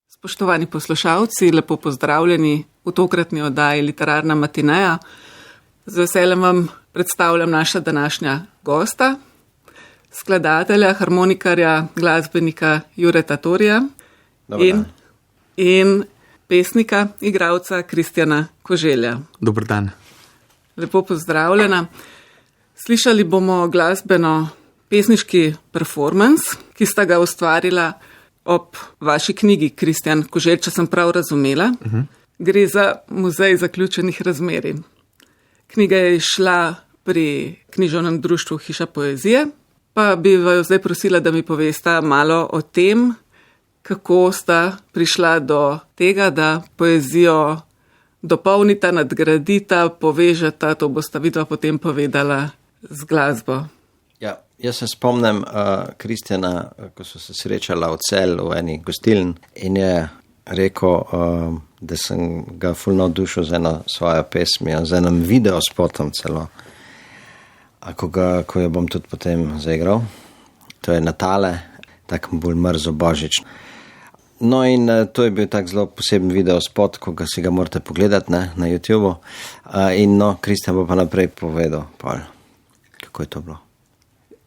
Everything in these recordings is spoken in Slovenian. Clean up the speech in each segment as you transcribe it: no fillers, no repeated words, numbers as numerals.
Spoštovani poslušalci, lepo pozdravljeni v tokratni oddaji Literarna matineja. Z veseljem vam predstavljam naša današnja gosta, skladatelja, harmonikarja, glasbenika Jureta Torija in pesnika, igralca Kristjana Koželja. Dober dan. Lepo pozdravljena. Slišali bomo glasbeno-pesniški performance, ki sta ga ustvarila ob vaši knjigi, Kristjan Koželj, če sem prav razumela. Gre za Muzej zaključenih razmerij. Knjiga je izšla pri književnem društvu Hiša poezije, pa bi vaju zdaj prosila, da mi povesta malo o tem, kako sta prišla do tega, da poezijo dopolnita, nadgradita, povežeta, to bosta vidva potem povedala z glasbo. Ja, jaz se spomnim Kristjana, ko so se srečala v Celju v eni gostilni in je rekel, da sem ga ful navdušil z eno svojo pesmijo, z enim videospotom celo, ko jo bom tudi potem zaigral. To je Natale, tako bolj mrzo božič. No in to je bil tak zelo poseben videospot, ko si ga morate pogledati na YouTubeu. In no, Kristjan bo pa naprej povedal, kako je to bilo.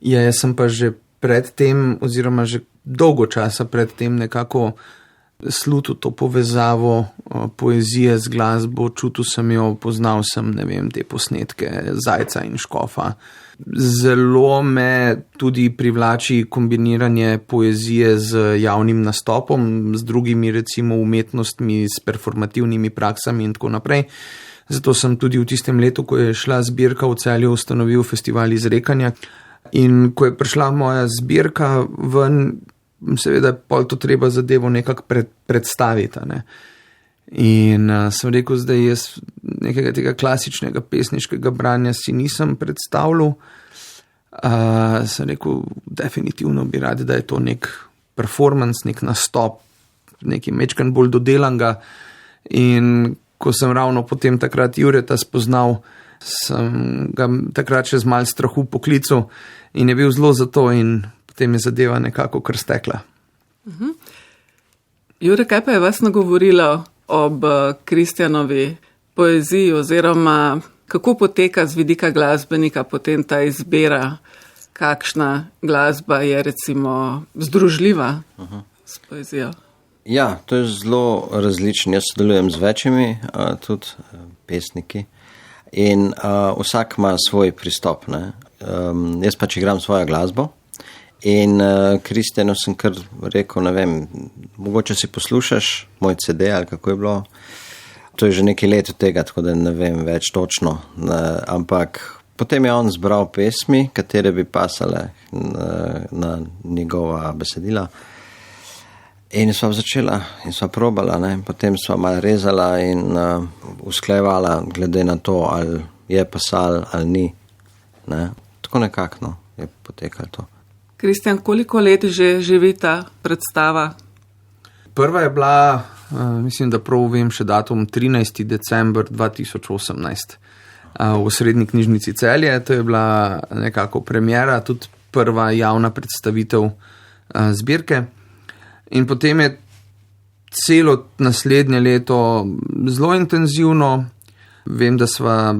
Ja, jaz sem pa že predtem, oziroma že dolgo časa predtem nekako slutil to povezavo poezije z glasbo, čutil sem jo, poznal sem, te posnetke Zajca in Škofa. Zelo me tudi privlači kombiniranje poezije z javnim nastopom, z drugimi recimo umetnostmi, s performativnimi praksami in tako naprej. Zato sem tudi v tistem letu, ko je šla zbirka v Celju, ustanovil festival izrekanja. In ko je prišla moja zbirka ven, seveda pol to treba zadevo nekako predstaviti. Ne? In sem rekel, zdaj jaz nekega tega klasičnega pesniškega branja si nisem predstavljal. Sem rekel, definitivno bi rad, da je to nek performance, nek nastop, nekaj mečkan bolj dodelanga. In ko sem ravno potem takrat Jureta spoznal, sem ga takrat še z malo strahu poklical in je bil zelo za to in potem je zadeva nekako kar stekla. Jure, kaj pa je vas nagovorilo ob Kristjanovi poeziji oziroma kako poteka z vidika glasbenika potem ta izbira, kakšna glasba je recimo združljiva s poezijo? Ja, to je zelo različno. Jaz sodelujem z večjimi tudi pesniki. In vsak ima svoj pristop. Jaz pač igram svojo glasbo in Kristjanu sem kar rekel, mogoče si poslušaš moj CD ali kako je bilo. To je že nekaj let od tega, tako da ne vem več točno. Ampak potem je on zbral pesmi, katere bi pasale na njegova besedila. In sva začela in sva probala, potem sva malo rezala in usklajevala glede na to, ali je pasal ali ni. Tako nekako je potekalo to. Kristjan, koliko let že živi ta predstava? Prva je bila, mislim, da prav vem še datum, 13. december 2018 v Srednji knjižnici Celje. To je bila nekako premiera, tudi prva javna predstavitev zbirke. In potem je celo naslednje leto zelo intenzivno. Vem, da sva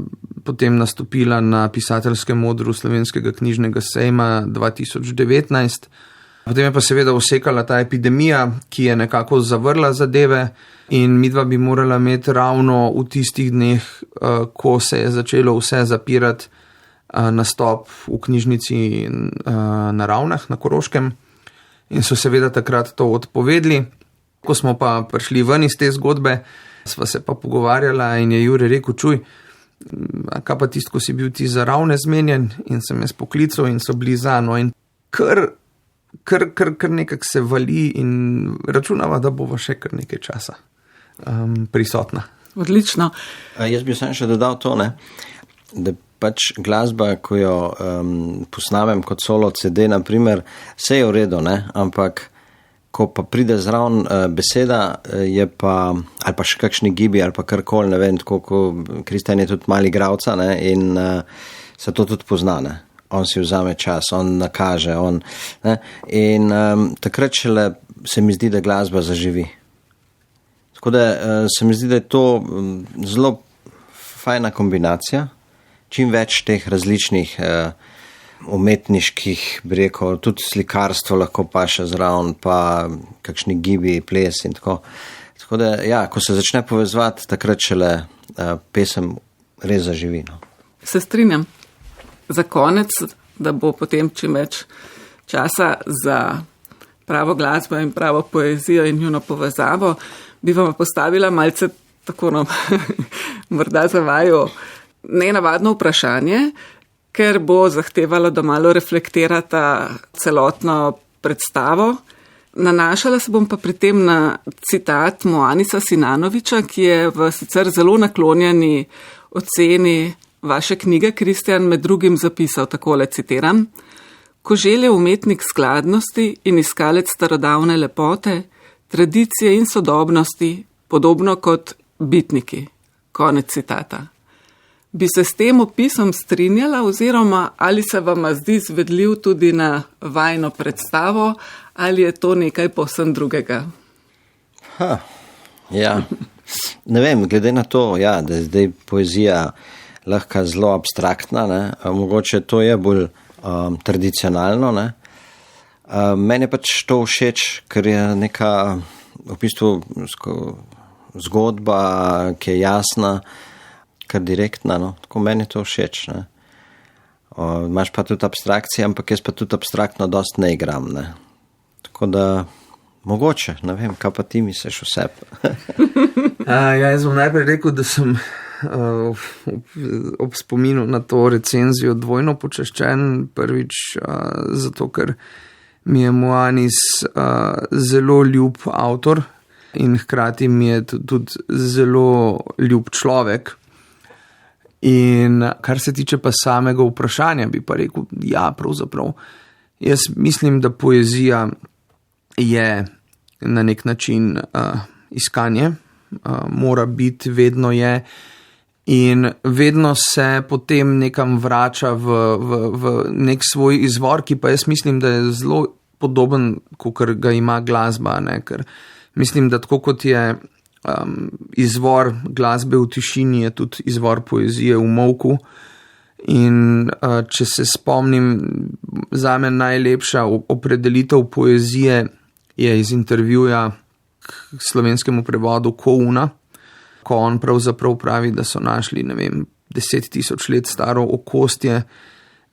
potem nastopila na pisateljskem odru Slovenskega knjižnega sejma 2019. Potem je pa seveda usekala ta epidemija, ki je nekako zavrla zadeve in midva bi morala imeti ravno v tistih dneh, ko se je začelo vse zapirati, nastop v knjižnici na Ravnah, na Koroškem. In so seveda takrat to odpovedli. Ko smo pa prišli ven iz te zgodbe, sva se pa pogovarjala in je Jure rekel, čuj, kaj pa tisto, ko si bil ti za Ravne zmenjen, in sem jaz poklical in so bili za, in kar nekako se vali in računava, da bova še kar nekaj časa prisotna. Odlično. Jaz bi sem še dodal to, da pač glasba, ko jo posnamem kot solo CD, naprimer, vse je v redu, ampak ko pa pride zraven beseda, je pa, ali pa še kakšni gibi, ali pa karkoli, tako, ko Kristjan je tudi mali igralca, in se to tudi pozna, On si vzame čas, on nakaže, in takrat šele se mi zdi, da glasba zaživi. Tako da se mi zdi, da je to zelo fajna kombinacija, čim več teh različnih umetniških, bi rekel, tudi slikarstvo lahko pa še zraven, pa kakšni gibi, ples in tako. Tako da, ja, ko se začne povezovati, takrat šele pesem res zaživi. No. Se strinjam. Za konec, da bo potem čim več časa za pravo glasbo in pravo poezijo in njuno povezavo, bi vam postavila malce tako, no, morda za vaju nenavadno vprašanje, ker bo zahtevalo, da malo reflektirata celotno predstavo. Nanašala se bom pa pri tem na citat Moanisa Sinanoviča, ki je v sicer zelo naklonjeni oceni vaše knjige, Kristjan, med drugim zapisal takole, citiram: Koželj je umetnik skladnosti in iskalec starodavne lepote, tradicije in sodobnosti, podobno kot bitniki. Konec citata. Bi se s tem opisom strinjala oziroma ali se vam zdi izvedljiv tudi na vajno predstavo ali je to nekaj povsem drugega? Ja, ne vem, glede na to, ja, da je zdaj poezija lahko zelo abstraktna, ne? Mogoče to je bolj tradicionalno. Ne? Meni je pač to všeč, ker je neka v bistvu zgodba, ki je jasna, kar direktna, no. Tako meni je to všeč. Ne? Imaš pa tudi abstrakcije, ampak jaz pa tudi abstraktno dost ne igram. Ne? Tako da mogoče, ne vem, kaj pa ti misliš o sebi? Jaz bom najprej rekel, da sem ob spominu na to recenzijo dvojno počaščen. Prvič zato, ker mi je Moanis zelo ljub avtor in hkrati mi je tudi zelo ljub človek. In kar se tiče pa samega vprašanja, bi pa rekel, ja, pravzaprav. Jaz mislim, da poezija je na nek način iskanje, mora biti, vedno je in vedno se potem nekam vrača v nek svoj izvor, ki pa jaz mislim, da je zelo podoben, kot ga ima glasba, ne? Ker mislim, da tako kot je izvor glasbe v tišini, je tudi izvor poezije v molku. In če se spomnim, zame najlepša opredelitev poezije je iz intervjuja k slovenskemu prevodu Kouna, ko on pravzaprav pravi, da so našli, ne vem, 10.000 let staro okostje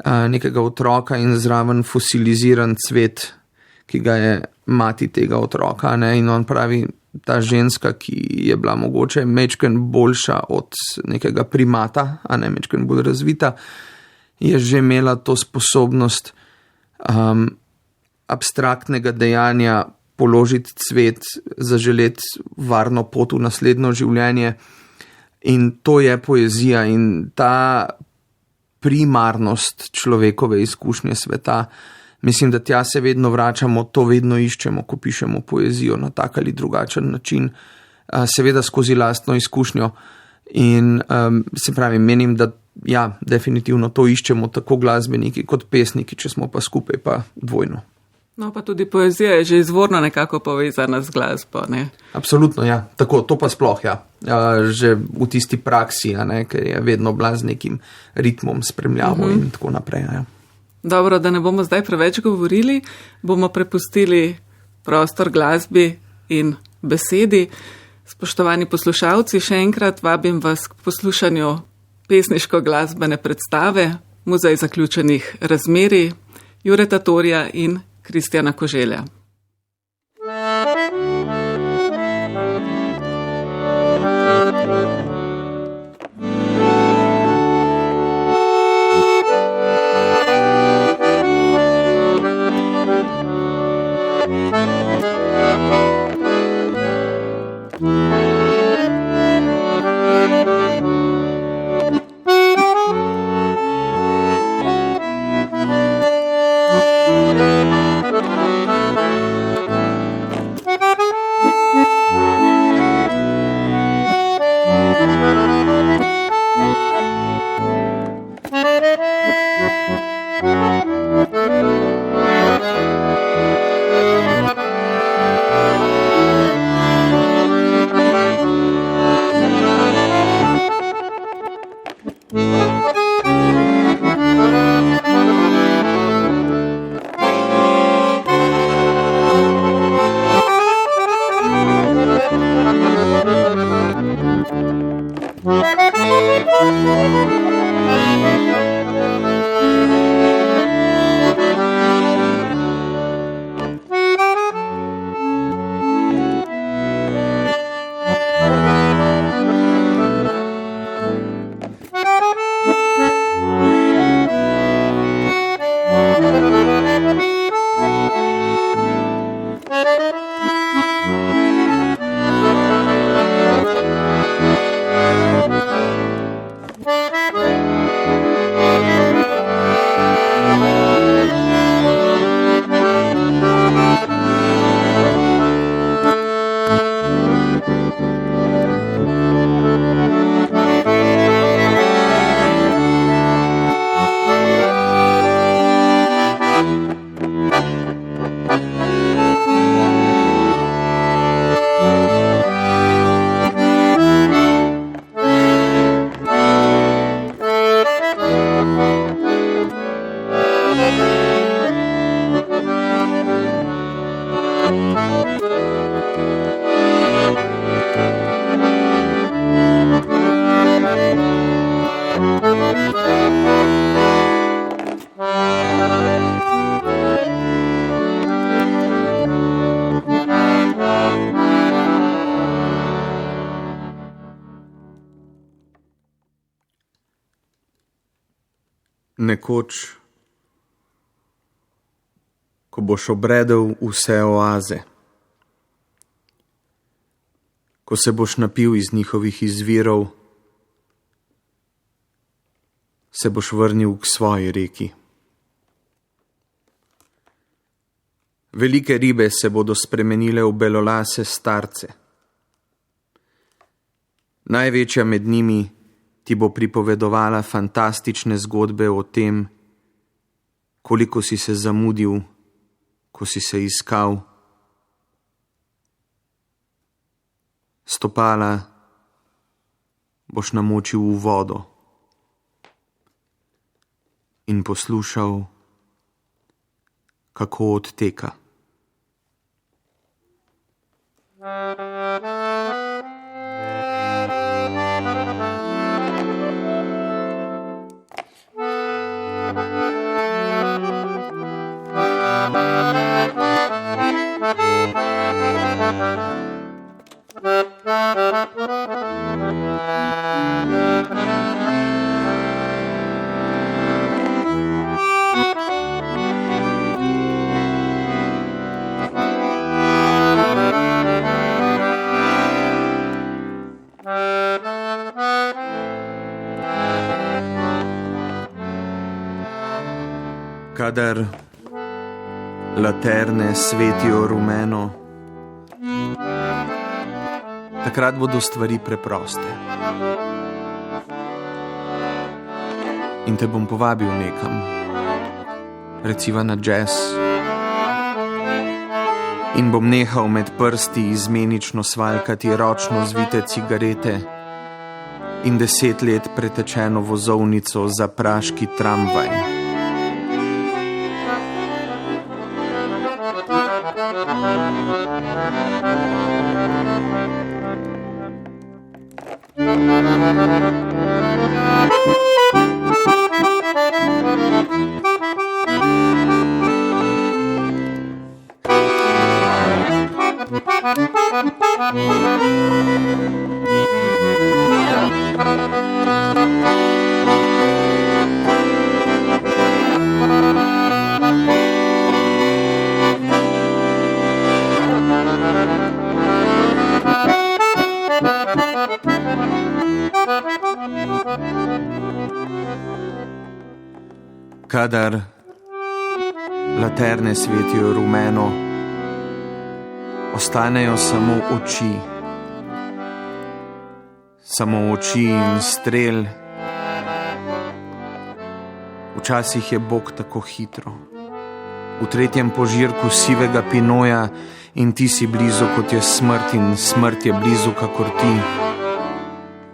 nekega otroka in zraven fosiliziran cvet, ki ga je mati tega otroka, ne? In on pravi, ta ženska, ki je bila mogoče mečken boljša od nekega primata, a ne mečken bolj razvita, je že imela to sposobnost abstraktnega dejanja položiti cvet, zaželeti varno pot v naslednjo življenje. In to je poezija in ta primarnost človekove izkušnje sveta, mislim, da tja se vedno vračamo, to vedno iščemo, ko pišemo poezijo na tak ali drugačen način, seveda skozi lastno izkušnjo. In se pravi, menim, da ja, definitivno to iščemo tako glasbeniki kot pesniki, če smo pa skupaj, pa dvojno. No, pa tudi poezija je že izvorno nekako povezana z glasbo, ne? Absolutno, ja. Tako, to pa sploh, ja. Že v tisti praksi, ne, ker je vedno bila z nekim ritmom, spremljavo in tako naprej, ja. Dobro, da ne bomo zdaj preveč govorili, bomo prepustili prostor glasbi in besedi. Spoštovani poslušalci, še enkrat vabim vas k poslušanju pesniško-glasbene predstave Muzej zaključenih razmerij Jureta Torja in Kristjana Koželja. Nekoč, ko boš obredel vse oaze, ko se boš napil iz njihovih izvirov, se boš vrnil k svoji reki. Velike ribe se bodo spremenile v belolase starce. Največja med njimi ti bo pripovedovala fantastične zgodbe o tem, koliko si se zamudil, ko si se iskal. Stopala boš namočil v vodo in poslušal, kako odteka. Kadar laterne svetijo rumeno, takrat bodo stvari preproste. In te bom povabil nekam, reciva na jazz, in bom nehal med prsti izmenično svaljkati ročno zvite cigarete in 10 let pretečeno vozovnico za praški tramvaj. Kadar laterne svetijo rumeno, ostanejo samo oči. Samo oči in strel. Včasih je Bog tako hitro. V 3. požirku sivega Pinoja in ti si blizu, kot je smrt, in smrt je blizu, kakor ti.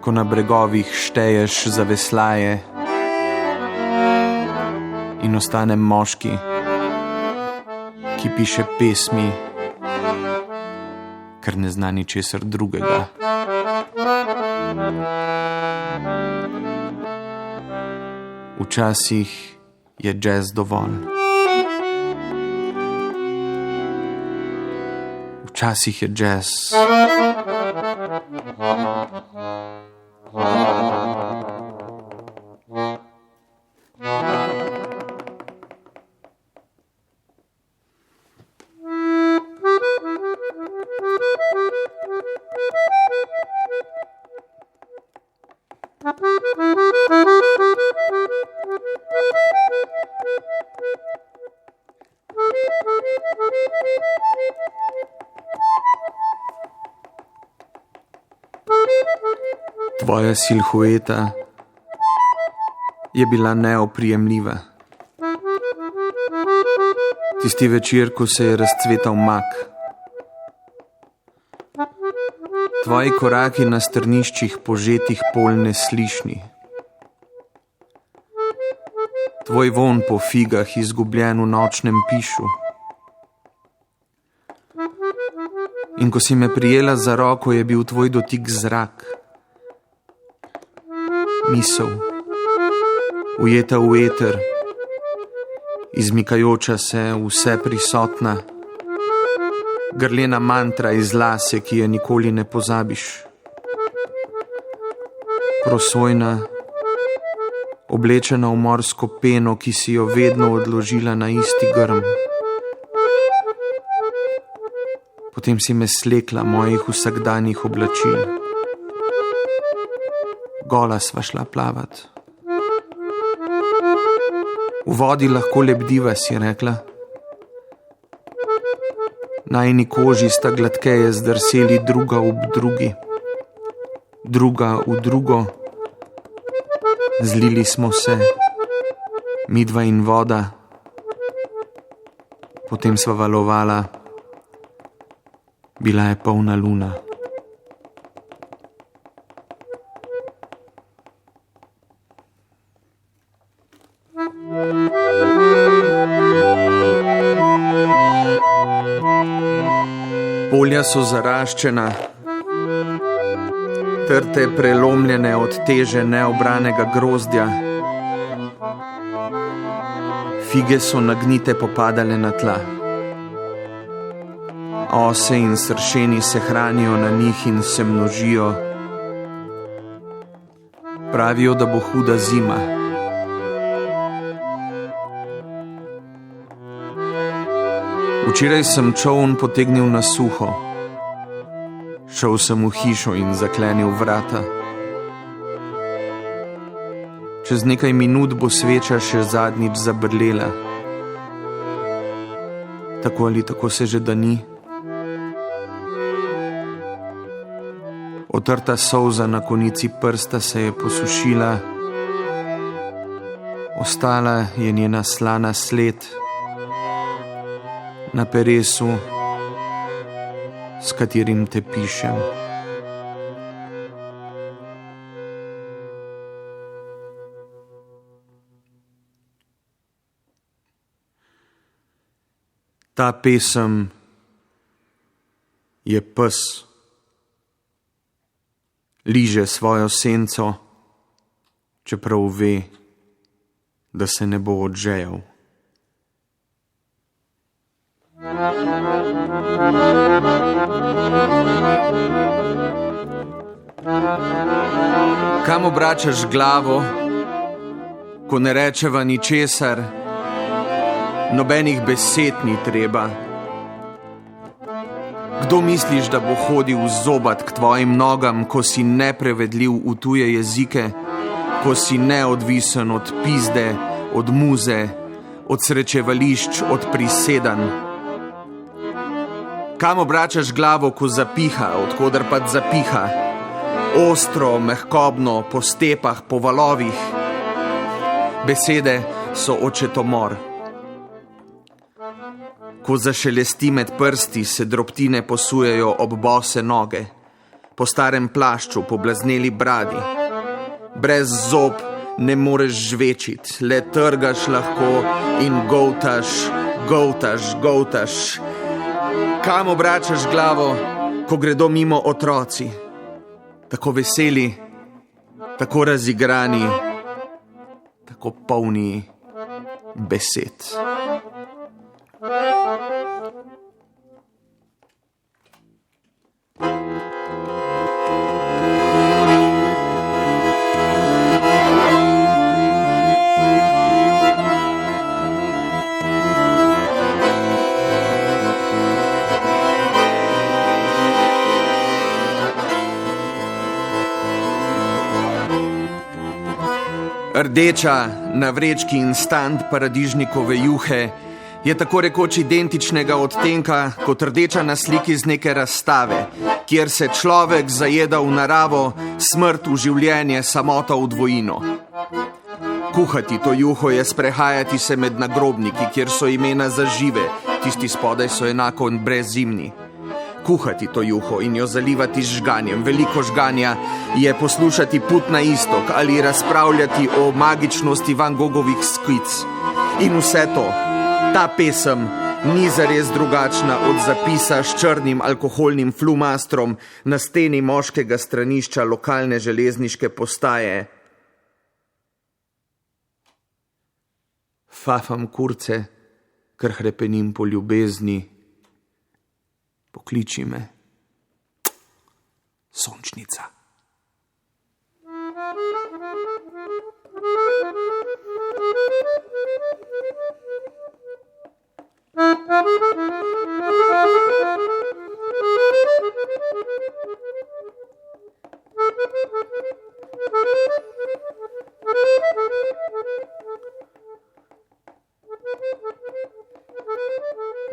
Ko na bregovih šteješ za veslaje in ostane moški, ki piše pesmi, ker ne zna ničesar drugega. Včasih je jazz dovolj. Včasih je jazz Tvoja silhueta je bila neoprijemljiva. Tisti večer, ko se je razcvetal mak. Tvoji koraki na strniščih požetih polj neslišni. Tvoj vonj po figah izgubljen v nočnem pišu. In ko si me prijela za roko, je bil tvoj dotik zrak. Misel, ujeta v eter, izmikajoča se, vse prisotna, grlena mantra iz lase, ki je nikoli ne pozabiš. Prosojna, oblečena v morsko peno, ki si jo vedno odložila na isti grm. Potem si me slekla mojih vsakdanjih oblačil. Gola sva šla plavat. V vodi lahko lebdiva, si rekla. Najini koži sta gladkeje zdrseli druga ob drugi. Druga v drugo. Zlili smo se, midva in voda. Potem sva valovala. Bila je polna luna. Polja so zaraščena, trte prelomljene od teže neobranega grozdja. Fige so nagnite popadale na tla. Ose in sršeni se hranijo na njih in se množijo. Pravijo, da bo huda zima. Včeraj sem čoln potegnil na suho. Šel sem v hišo in zaklenil vrata. Čez nekaj minut bo sveča še zadnjič zabrlela. Tako ali tako se že dani. Otrta solza na konici prsta se je posušila. Ostala je njena slana sled na peresu, s katerim te pišem. Ta pesem je pes. Liže svojo senco, čeprav ve, da se ne bo odžejal. Kam obračaš glavo, ko ne rečeva ničesar, nobenih besed ni treba? Kdo misliš, da bo hodil zobat k tvojim nogam, ko si neprevedljiv v tuje jezike, ko si neodvisen od pizde, od muze, od srečevališč, od prisedanj? Kam obračaš glavo, ko zapiha, odkoder pa zapiha? Ostro, mehkobno, po stepah, po valovih. Besede so očetomor. Ko zašelesti med prsti, se drobtine posujejo ob bose noge, po starem plašču, po blazneli bradi. Brez zob ne moreš žvečit, le trgaš lahko in goltaš, goltaš, goltaš. Kam obračaš glavo, ko gredo mimo otroci? Tako veseli, tako razigrani, tako polni besed. Rdeča na vrečki instant paradižnikove juhe je tako rekoč identičnega odtenka kot rdeča na sliki z neke razstave, kjer se človek zajeda v naravo, smrt v življenje, samota v dvojino. Kuhati to juho je sprehajati se med nagrobniki, kjer so imena za žive, tisti spodaj so enako in brezimni. Kuhati to juho in jo zalivati z žganjem, veliko žganja je poslušati Put na istok ali razpravljati o magičnosti Van Gogovih skic. In vse to, ta pesem ni zares drugačna od zapisa s črnim alkoholnim flumastrom na steni moškega stranišča lokalne železniške postaje. Fafam kurce, ker hrepenim po ljubezni. Pokliči me, sončnica.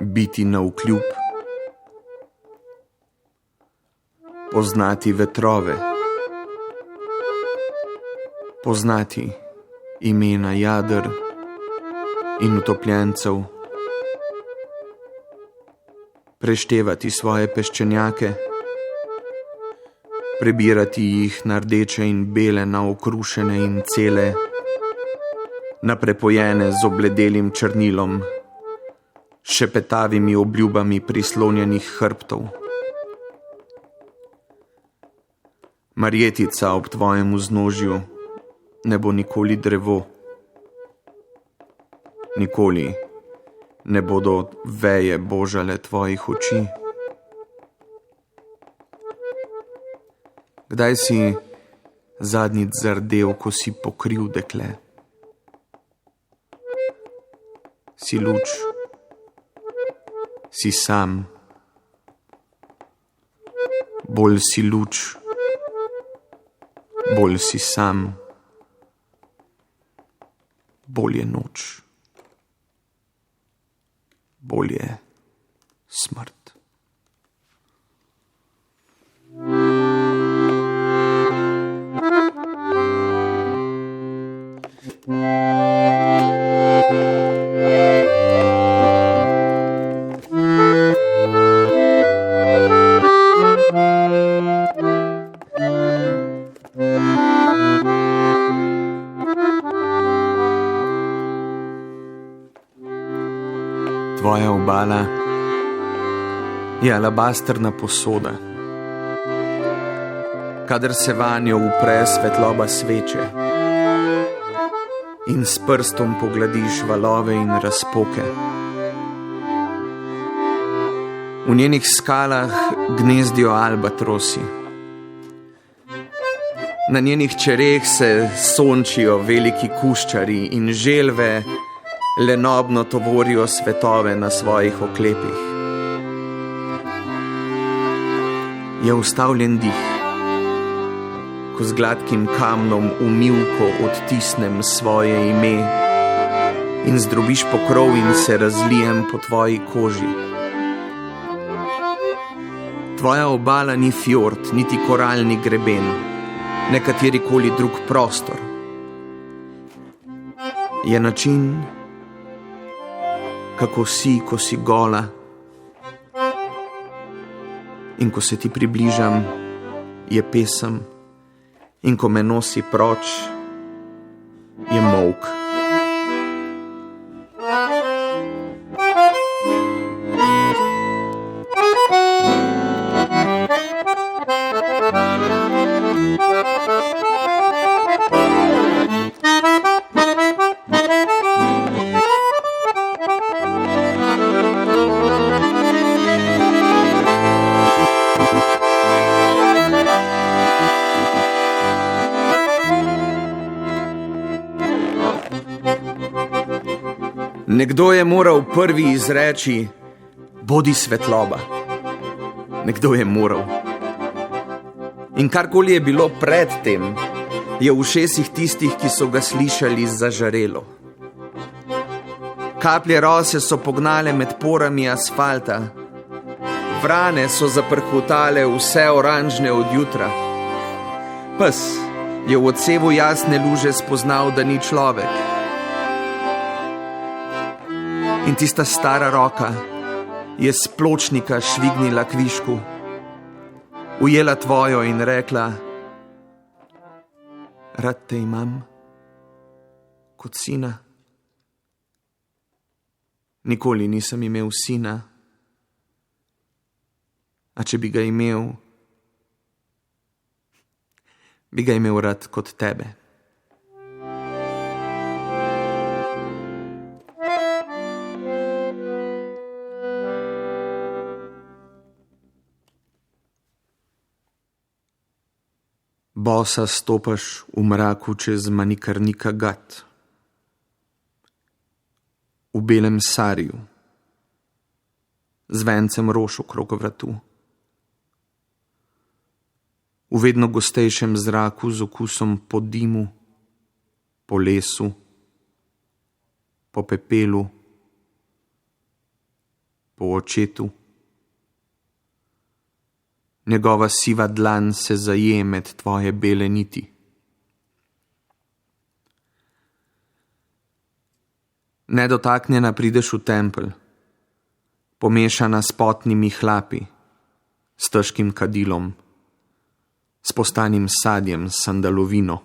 Biti navkljub, poznati vetrove, poznati imena jader in utopljencev, preštevati svoje peščenjake, prebirati jih na rdeče in bele, na okrušene in cele, na prepojene z obledelim črnilom, šepetavimi obljubami prislonjenih hrbtov. Marjetica ob tvojem vznožju ne bo nikoli drevo, nikoli ne bodo veje božale tvojih oči. Kdaj si zadnjič zardel, ko si pokril dekle? Si luč, si sam, bolj si luč, bolj si sam, bolj je noč, bolj je smrt. Tvoja obala je alabasterna posoda. Kadar se vanjo upre svetloba sveče in s prstom pogladiš valove in razpoke. V njenih skalah gnezdijo albatrosi. Na njenih čereh se sončijo veliki kuščari in želve lenobno tovorijo svetove na svojih oklepih. Je ustavljen dih, ko z gladkim kamnom v mivko odtisnem svoje ime in zdrobiš pokrov in se razlijem po tvoji koži. Tvoja obala ni fjord, niti koralni greben, ne katerikoli drug prostor. Je način, kako si, ko si gola, in ko se ti približam, je pesem, in ko me nosi proč, je molk. Nekdo je moral prvi izreči, bodi svetloba. Nekdo je moral. In karkoli je bilo pred tem, je v ušesih tistih, ki so ga slišali, zažarelo. Kaplje rose so pognale med porami asfalta, vrane so zaprhutale vse oranžne od jutra. Pes je v odsevu jasne luže spoznal, da ni človek. In tista stara roka je s pločnika švignila kvišku, ujela tvojo in rekla, rad te imam kot sina. Nikoli nisem imel sina, a če bi ga imel rad kot tebe. Bosa stopaš v mraku čez Manikarnika gat. V belem sariju, z vencem rož okrog vratu. V vedno gostejšem zraku z okusom po dimu, po lesu, po pepelu, po očetu. Njegova siva dlan se zaje med tvoje bele niti. Nedotaknjena prideš v tempelj, pomešana s potnimi hlapi, s težkim kadilom, s postanim sadjem, s sandalovino.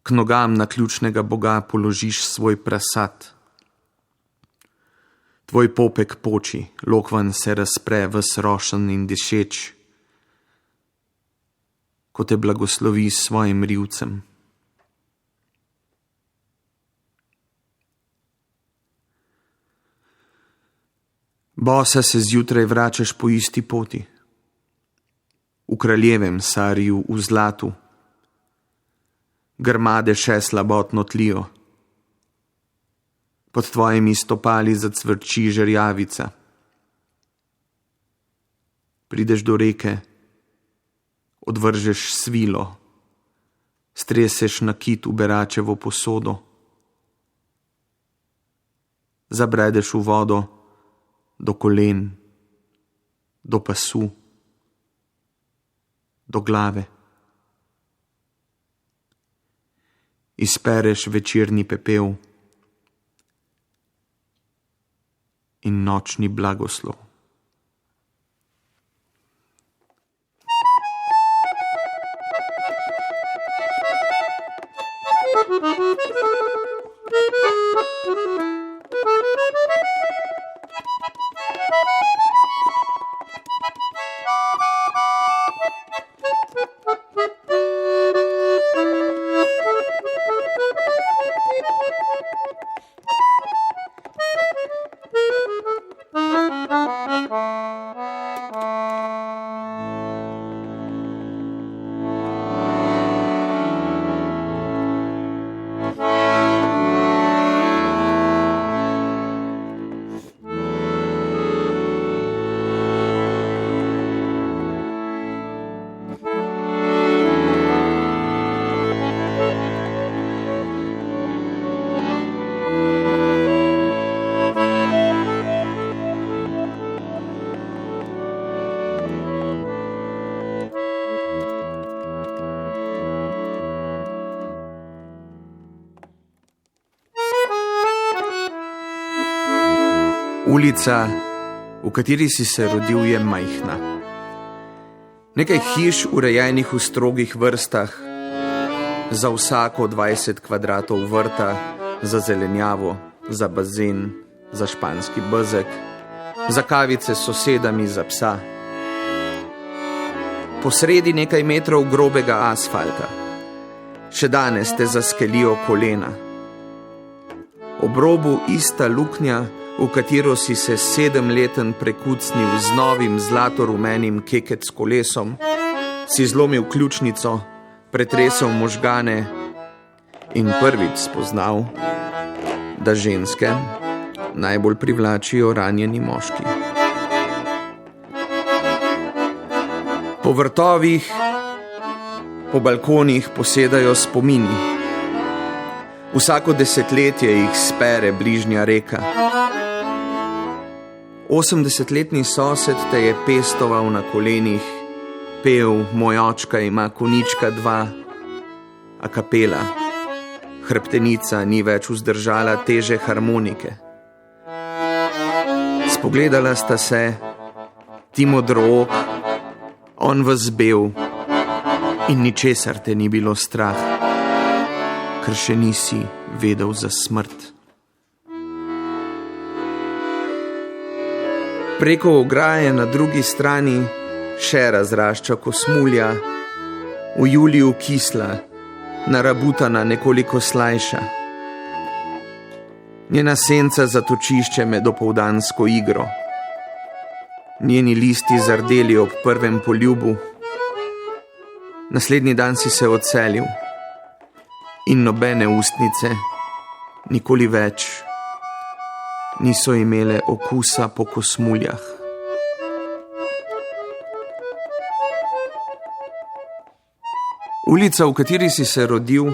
K nogam naključnega Boga položiš svoj prasad. Tvoj popek poči, lokvan se razpre ves rošen in dišeč, ko te blagoslovi s svojim rivcem. Bosa se zjutraj vračaš po isti poti, v kraljevem sariju, v zlatu. Grmade še slabotno tlijo. Pod tvojimi stopali zacvrči žerjavica. Prideš do reke, odvržeš svilo, streseš nakit v beračevo posodo. Zabredeš v vodo do kolen, do pasu, do glave. Izpereš večerni pepel in nočni blagoslov. Ulica, v kateri si se rodil, je majhna. Nekaj hiš urejenih v strogih vrstah, za vsako 20 kvadratov vrta, za zelenjavo, za bazen, za španski bezeg, za kavice s sosedami, za psa. Posredi nekaj metrov grobega asfalta. Še danes te zaskelijo kolena. Ob robu ista luknja, v katero si se 7-leten prekucnil z novim zlato-rumenim keket s kolesom, si zlomil ključnico, pretresel možgane in prvič spoznal, da ženske najbolj privlačijo ranjeni moški. Po vrtovih, po balkonih posedajo spomini. Vsako desetletje jih spere bližnja reka. 80-letni sosed te je pestoval na kolenih, pel Moj očka ima konička 2, a kapela. Hrbtenica ni več vzdržala teže harmonike. Spogledala sta se, ti modrook, on ves bel, in ničesar te ni bilo strah, ker še nisi vedel za smrt. Preko ograje na drugi strani še razrašča kosmulja, v juliju kisla, narabutana nekoliko slajša. Njena senca zatočišče med opoldansko igro. njeni listi zardeli ob prvem poljubu. Naslednji dan si se odselil in nobene ustnice nikoli več niso imele okusa po kosmuljah. Ulica, v kateri si se rodil,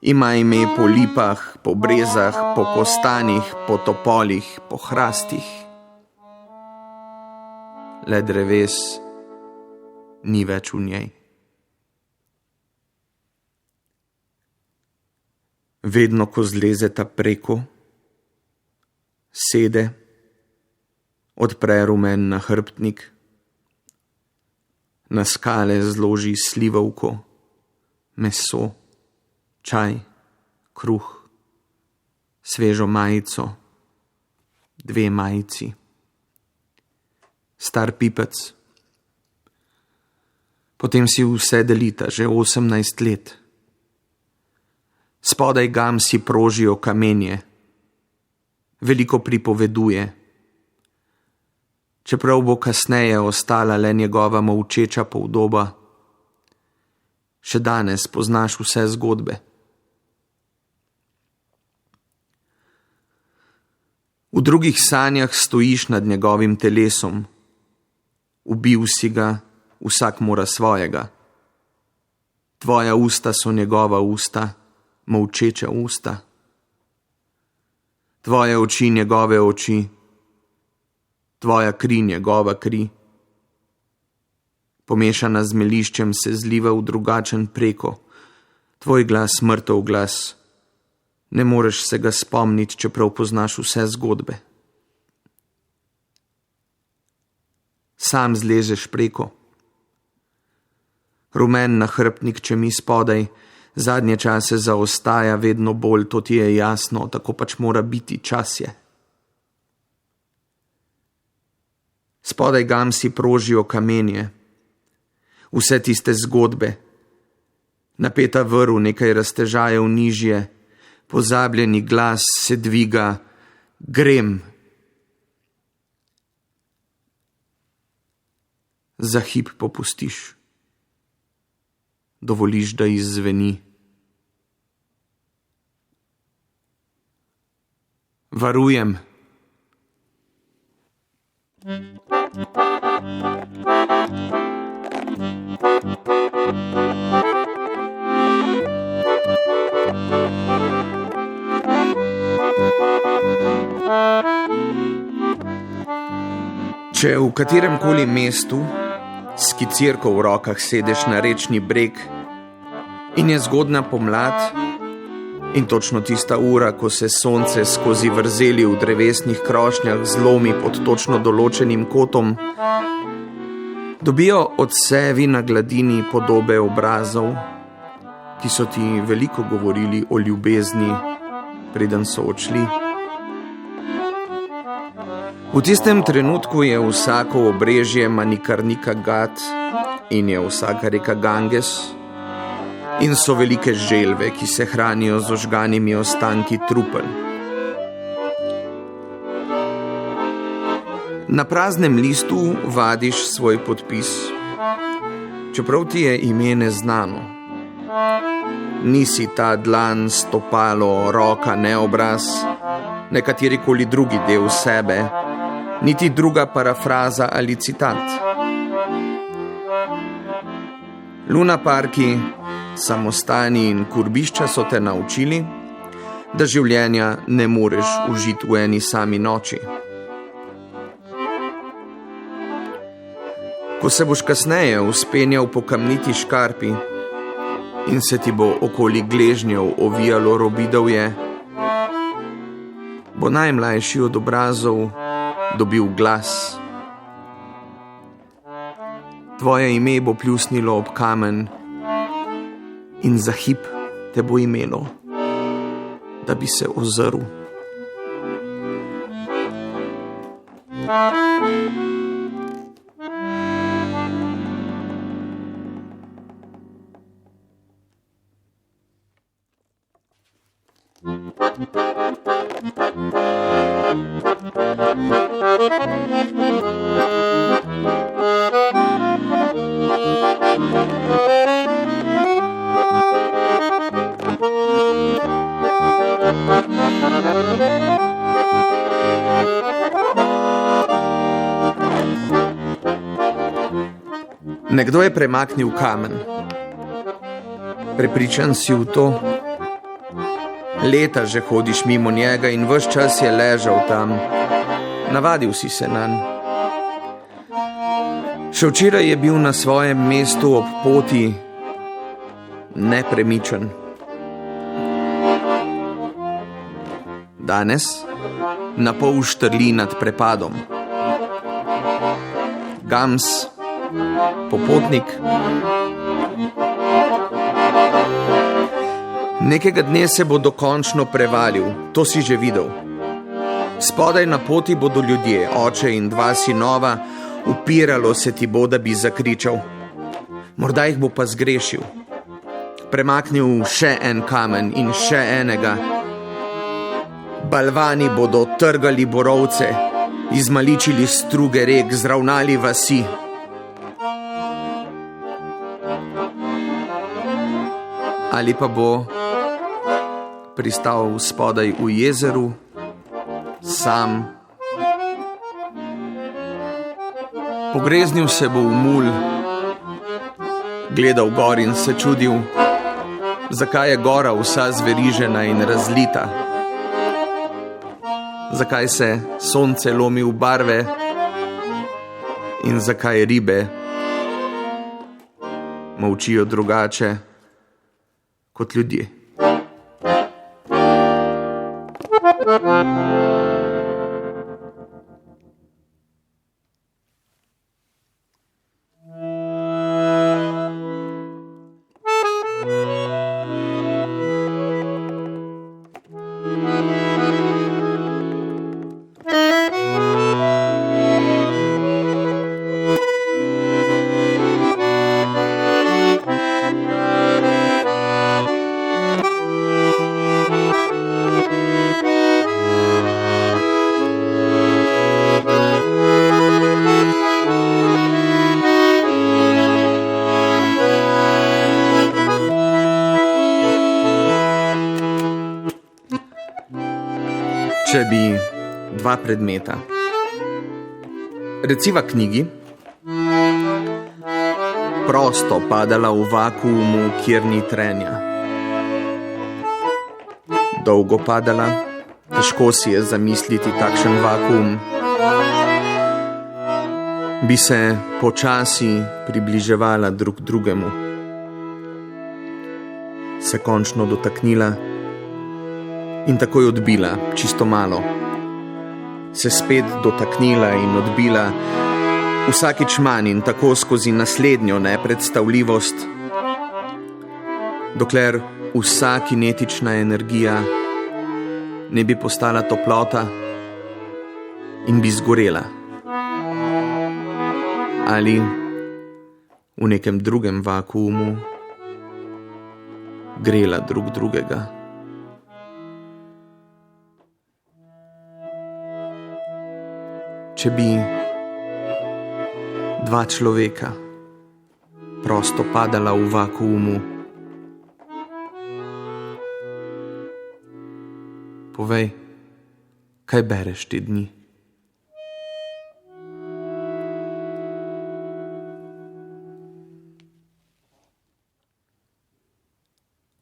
ima ime po lipah, po brezah, po kostanjih, po topolih, po hrastih. Le dreves ni več v njej. Vedno, ko zlezeta preko, sede, odpre rumen nahrbtnik, na skale zloži slivovko, meso, čaj, kruh, svežo majico, 2 majici, star pipec. Potem si vse delita, že 18 let. Spodaj gamsi prožijo kamenje, veliko pripoveduje. Čeprav bo kasneje ostala le njegova molčeča podoba, še danes poznaš vse zgodbe. V drugih sanjah stojiš nad njegovim telesom. Ubil si ga, vsak mora svojega. Tvoja usta so njegova usta, molčeča usta. Tvoje oči njegove oči, tvoja kri njegova kri. Pomešana z meliščem se zliva v drugačen preko. Tvoj glas mrtev glas. Ne moreš se ga spomniti, čeprav poznaš vse zgodbe. Sam zlezeš preko. Rumen nahrbtnik čemi spodaj, zadnje čase zaostaja vedno bolj, to ti je jasno, tako pač mora biti, čas je. Spodaj gamsi prožijo kamenje, vse tiste zgodbe, napeta vrv, nekaj raztežajev nižje, pozabljeni glas se dviga, grem. Za hip popustiš, dovoliš, da izzveni. Varujem. Če v kateremkoli mestu s skicirko v rokah sedeš na rečni breg in je zgodna pomlad in točno tista ura, ko se sonce skozi vrzeli v drevesnih krošnjah zlomi pod točno določenim kotom, dobijo odsevi na gladini podobe obrazov, ki so ti veliko govorili o ljubezni, preden so odšli. V tistem trenutku je vsako obrežje Manikarnika Gat in je vsaka reka Ganges in so velike želve, ki se hranijo z ožganimi ostanki trupel. Na praznem listu vadiš svoj podpis, čeprav ti je ime neznano. Nisi ta dlan, stopalo, roka, ne obraz, ne katerikoli drugi del sebe, niti druga parafraza ali citat. Lunaparki, samostani in kurbišča so te naučili, da življenja ne moreš užiti v eni sami noči. Ko se boš kasneje vzpenjal po kamniti škarpi in se ti bo okoli gležnjev ovijalo robidovje, bo najmlajši od obrazov dobil glas. Tvoje ime bo pljusnilo ob kamen in za hip te bo imelo, da bi se ozrl. Nekdo je premaknil kamen. Prepričan si v to? Leta že hodiš mimo njega in ves čas je ležal tam. Navadil si se nanj. Še včeraj je bil na svojem mestu ob poti nepremičen. Danes na pol štrli nad prepadom. Gams, popotnik. Nekega dne se bo dokončno prevalil, to si že videl. Spodaj na poti bodo ljudje, oče in 2 sinova, upiralo se ti bo, da bi zakričal. Morda jih bo pa zgrešil. Premaknil še en kamen in še enega. Balvani bodo trgali borovce, izmaličili struge rek, zravnali vasi. Ali pa bo pristal spodaj v jezeru, sam. Pogreznil se bo v mulj, gledal gor in se čudil, zakaj je gora vsa zverižena in razlita. Zakaj se sonce lomi v barve in zakaj ribe molčijo drugače kot ljudje. Če bi 2 predmeta, reciva knjigi, prosto padala v vakuumu, kjer ni trenja. Dolgo padala, težko si je zamisliti takšen vakuum. Bi se počasi približevala drug drugemu. Se končno dotaknila in takoj odbila, čisto malo. Se spet dotaknila in odbila, vsakič manj in tako skozi naslednjo nepredstavljivost, dokler vsa kinetična energija ne bi postala toplota in bi zgorela. Ali v nekem drugem vakuumu grela drug drugega. Če bi 2 človeka prosto padala v vakuumu, povej, kaj bereš te dni?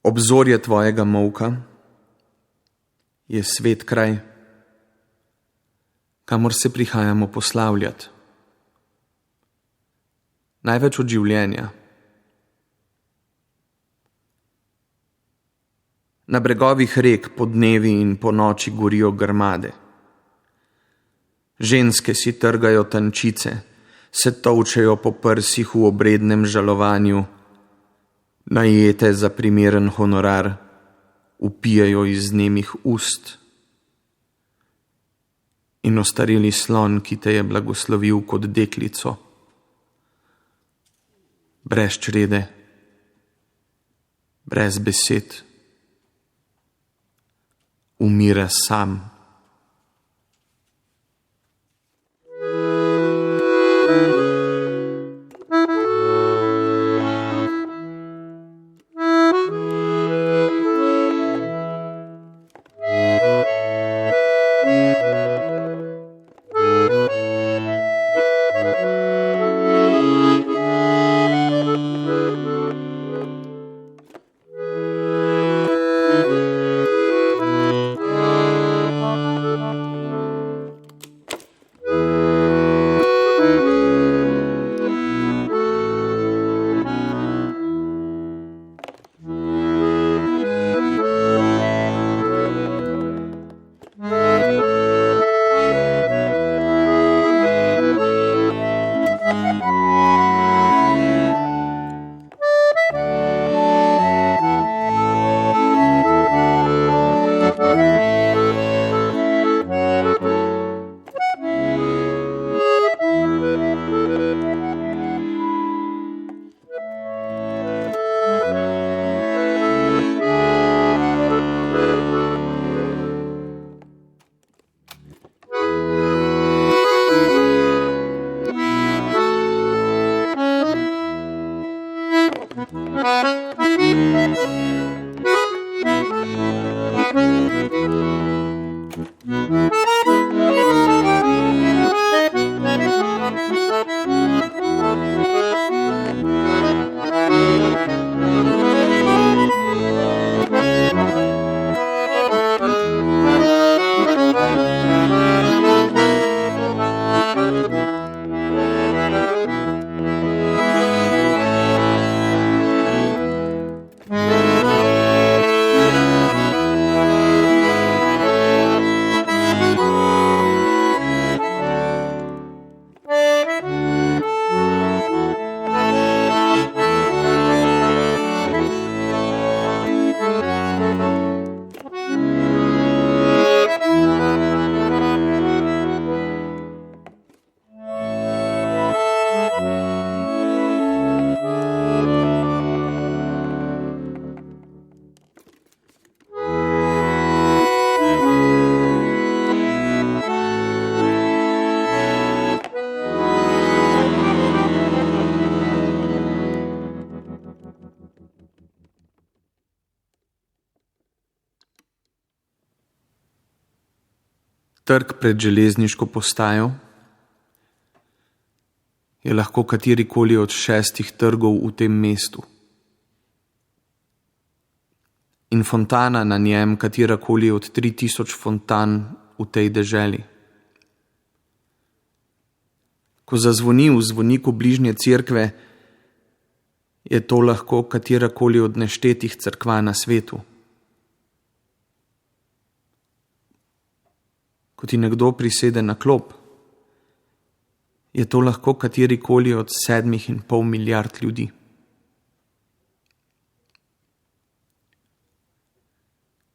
Obzorje tvojega molka je svet kraj, kamor se prihajamo poslavljati. Največ od življenja. Na bregovih rek po dnevi in po noči gorijo grmade. Ženske si trgajo tančice, se tolčejo po prsih v obrednem žalovanju, najete za primeren honorar, upijajo iz nemih ust. In ostareli slon, ki te je blagoslovil kot deklico, brez črede, brez besed, umira sam. Trg pred železniško postajo je lahko katerikoli od 6 trgov v tem mestu. In fontana na njem katerakoli od 3000 fontan v tej deželi. Ko zazvoni v zvoniku bližnje cerkve, je to lahko katerakoli od neštetih cerkva na svetu. Ko ti nekdo prisede na klop, je to lahko katerikoli od 7,5 milijard ljudi.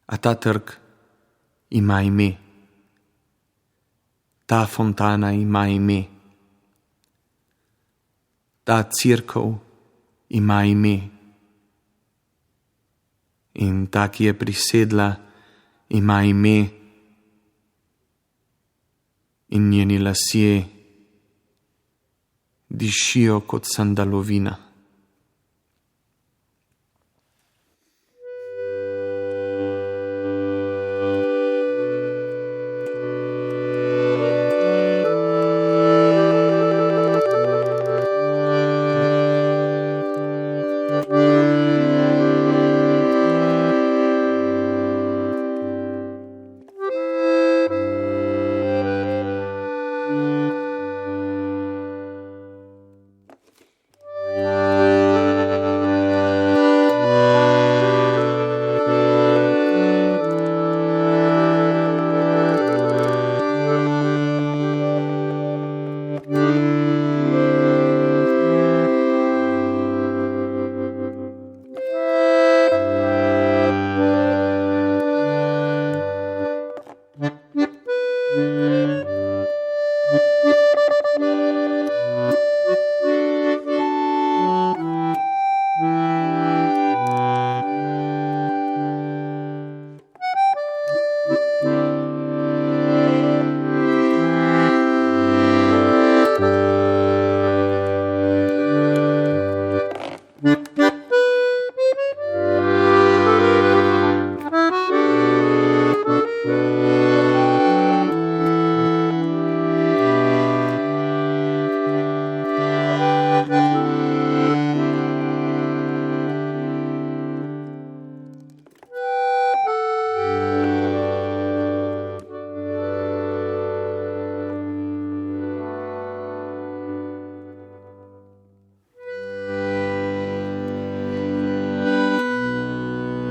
A ta trg ima ime. Ta fontana ima ime. Ta cerkev ima ime. In ta, ki je prisedla, ima ime. In njeni lasje dišijo kot sandalovina.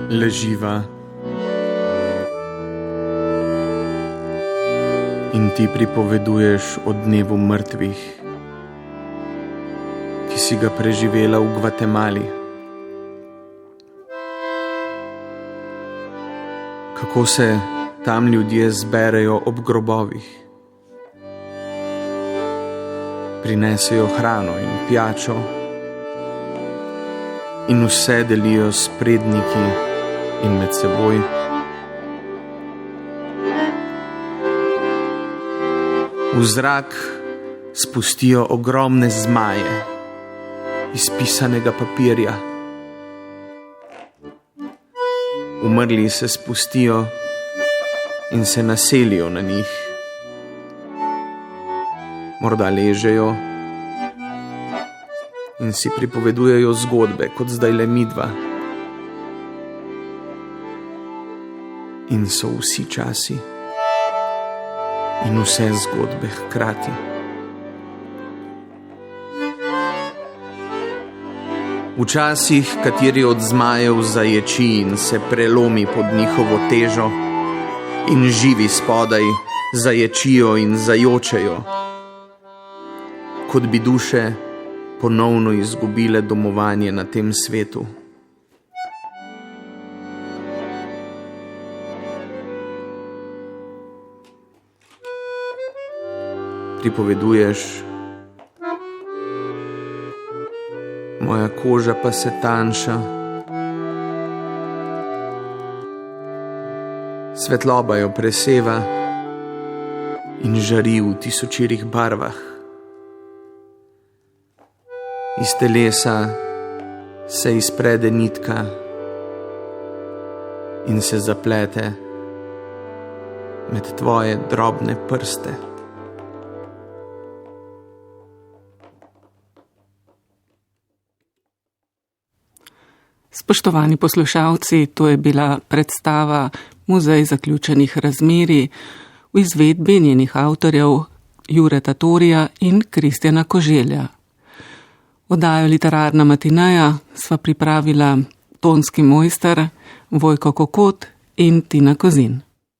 Leživa in ti pripoveduješ o dnevu mrtvih, ki si ga preživela v Gvatemali. Kako se tam ljudje zberejo ob grobovih, prinesejo hrano in pijačo in vse delijo s predniki in med seboj. V zrak spustijo ogromne zmaje iz pisanega papirja Umrli se spustijo in se naselijo na njih. Morda ležejo in si pripovedujejo zgodbe, kot zdajle midva. In so vsi časi in vse zgodbe hkrati. Včasih kateri od zmajev zaječi in se prelomi pod njihovo težo, in živi spodaj zaječijo in zajočejo, kot bi duše ponovno izgubile domovanje na tem svetu. Pripoveduješ, moja koža pa se tanjša, svetloba jo preseva in žari v tisočirih barvah. Iz telesa se izprede nitka in se zaplete med tvoje drobne prste. Spoštovani poslušalci, to je bila predstava Muzej zaključenih razmerij v izvedbi njenih avtorjev Jureta Torija in Kristjana Koželja. Oddajo Literarna matineja sva pripravila tonski mojster Vojko Kokot in Tina Kozin.